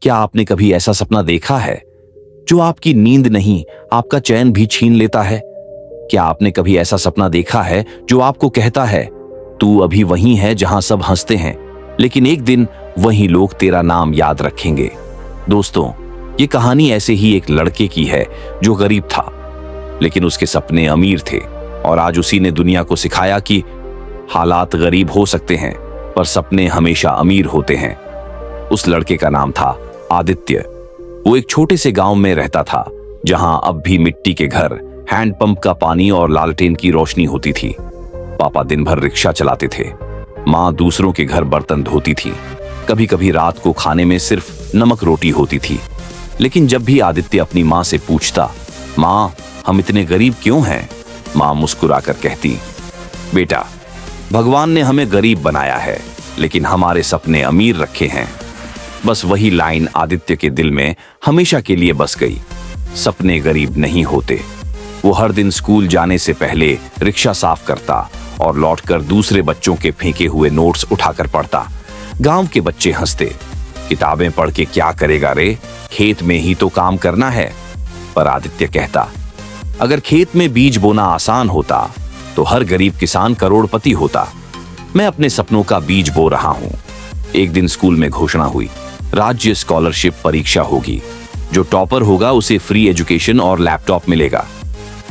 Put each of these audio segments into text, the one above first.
क्या आपने कभी ऐसा सपना देखा है जो आपकी नींद नहीं, आपका चैन भी छीन लेता है? क्या आपने कभी ऐसा सपना देखा है जो आपको कहता है, तू अभी वहीं है जहां सब हंसते हैं, लेकिन एक दिन वहीं लोग तेरा नाम याद रखेंगे? दोस्तों, ये कहानी ऐसे ही एक लड़के की है जो गरीब था, लेकिन उसके सपने अमीर थे। और आज उसी ने दुनिया को सिखाया कि हालात गरीब हो सकते हैं, पर सपने हमेशा अमीर होते हैं। उस लड़के का नाम था आदित्य। वो एक छोटे से गांव में रहता था, जहां अब भी मिट्टी के घर, हैंडपंप का पानी और लालटेन की रोशनी होती थी। पापा दिन भर रिक्शा चलाते थे, माँ दूसरों के घर बर्तन धोती थी। कभी कभी रात को खाने में सिर्फ नमक रोटी होती थी। लेकिन जब भी आदित्य अपनी माँ से पूछता, माँ हम इतने गरीब क्यों हैं, माँ मुस्कुराकर कहती, बेटा भगवान ने हमें गरीब बनाया है, लेकिन हमारे सपने अमीर रखे हैं। बस वही लाइन आदित्य के दिल में हमेशा के लिए बस गई। सपने गरीब नहीं होते। वो हर दिन स्कूल जाने से पहले रिक्शा साफ करता और लौटकर दूसरे बच्चों के फेंके हुए नोट्स उठाकर पढ़ता। गांव के बच्चे हंसते, किताबें पढ़ के क्या करेगा रे, खेत में ही तो काम करना है। पर आदित्य कहता, अगर खेत में बीज बोना आसान होता तो हर गरीब किसान करोड़पति होता। मैं अपने सपनों का बीज बो रहा हूं। एक दिन स्कूल में घोषणा हुई, राज्य स्कॉलरशिप परीक्षा होगी। जो टॉपर होगा उसे फ्री एजुकेशन और लैपटॉप मिलेगा।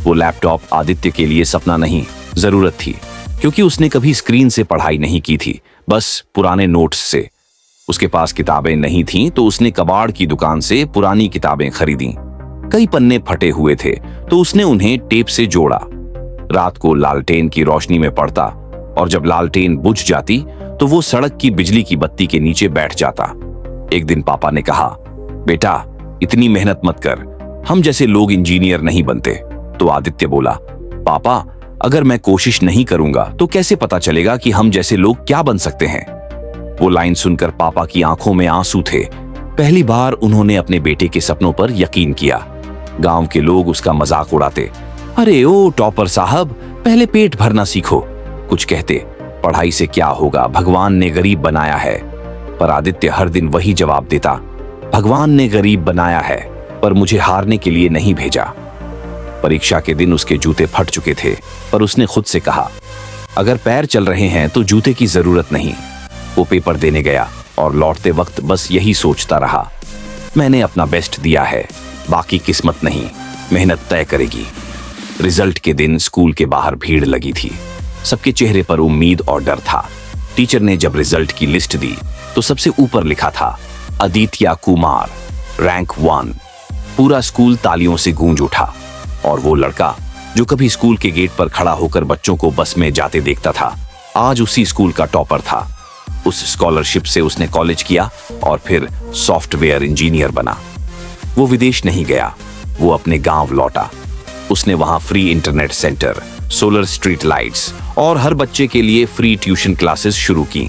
वो लैपटॉप आदित्य के लिए सपना नहीं, जरूरत थी, क्योंकि उसने कभी स्क्रीन से पढ़ाई नहीं की थी, बस पुराने नोट्स से। उसके पास किताबें नहीं थीं, तो उसने कबाड़ की दुकान से पुरानी किताबें खरीदी। कई पन्ने फटे हुए थे, तो उसने उन्हें टेप से जोड़ा। रात को लालटेन की रोशनी में पढ़ता, और जब लालटेन बुझ जाती तो वो सड़क की बिजली की बत्ती के नीचे बैठ जाता। एक दिन पापा ने कहा, बेटा इतनी मेहनत मत कर, हम जैसे लोग इंजीनियर नहीं बनते। तो आदित्य बोला, पापा अगर मैं कोशिश नहीं करूंगा तो कैसे पता चलेगा कि हम जैसे लोग क्या बन सकते हैं? वो लाइन सुनकर पापा की आंखों में आंसू थे। पहली बार उन्होंने अपने बेटे के सपनों पर यकीन किया। गांव के लोग उसका मजाक उड़ाते, अरे ओ टॉपर साहब, पहले पेट भरना सीखो। कुछ कहते, पढ़ाई से क्या होगा, भगवान ने गरीब बनाया है। पर आदित्य हर दिन वही जवाब देता, भगवान ने गरीब बनाया है, पर मुझे हारने के लिए नहीं भेजा। परीक्षा के दिन उसके जूते फट चुके थे, पर उसने खुद से कहा, अगर पैर चल रहे हैं तो जूते की जरूरत नहीं। वो पेपर देने गया और लौटते वक्त बस यही सोचता रहा, मैंने अपना बेस्ट दिया है, बाकी किस्मत नहीं, मेहनत तय करेगी। रिजल्ट के दिन स्कूल के बाहर भीड़ लगी थी। सबके चेहरे पर उम्मीद और डर था। टीचर ने जब रिजल्ट की लिस्ट दी तो सबसे ऊपर लिखा था, आदित्य कुमार, रैंक 1। पूरा स्कूल तालियों से गूंज उठा। और वो लड़का जो कभी स्कूल के गेट पर खड़ा होकर बच्चों को बस में जाते देखता था, आज उसी स्कूल का टॉपर था। उस स्कॉलरशिप से उसने कॉलेज किया और फिर सॉफ्टवेयर इंजीनियर बना। वो विदेश नहीं गया, वो अपने गांव लौटा। उसने वहां free internet centre, solar street lights और हर बच्चे के लिए फ्री ट्यूशन क्लासेस शुरू की,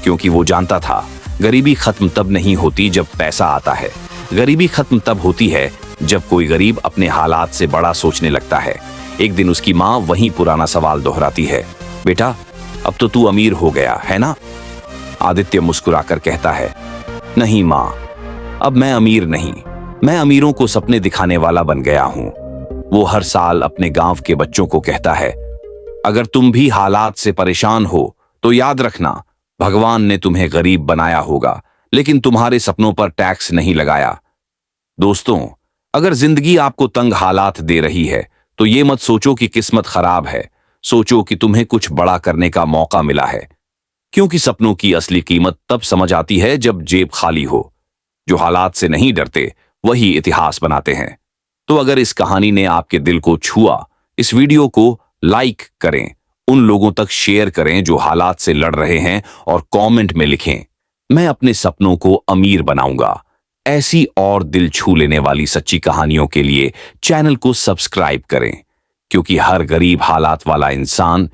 क्योंकि वो जानता था गरीबी खत्म तब नहीं होती जब पैसा आता है। गरीबी खत्म तब होती है जब कोई गरीब अपने हालात से बड़ा सोचने लगता है। एक दिन उसकी माँ वही पुराना सवाल दोहराती है, बेटा अब तो तू अमीर हो गया है ना? आदित्य मुस्कुराकर कहता है, नहीं माँ, अब मैं अमीर नहीं, मैं अमीरों को सपने दिखाने वाला बन गया हूं। वो हर साल अपने गांव के बच्चों को कहता है, अगर तुम भी हालात से परेशान हो तो याद रखना, भगवान ने तुम्हें गरीब बनाया होगा, लेकिन तुम्हारे सपनों पर टैक्स नहीं लगाया। दोस्तों, अगर जिंदगी आपको तंग हालात दे रही है तो ये मत सोचो कि किस्मत खराब है, सोचो कि तुम्हें कुछ बड़ा करने का मौका मिला है। क्योंकि सपनों की असली कीमत तब समझ आती है जब जेब खाली हो। जो हालात से नहीं डरते वही इतिहास बनाते हैं। तो अगर इस कहानी ने आपके दिल को छुआ, इस वीडियो को लाइक करें, उन लोगों तक शेयर करें जो हालात से लड़ रहे हैं, और कमेंट में लिखें, मैं अपने सपनों को अमीर बनाऊंगा। ऐसी और दिल छू लेने वाली सच्ची कहानियों के लिए चैनल को सब्सक्राइब करें, क्योंकि हर गरीब हालात वाला इंसान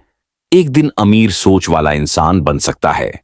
एक दिन अमीर सोच वाला इंसान बन सकता है।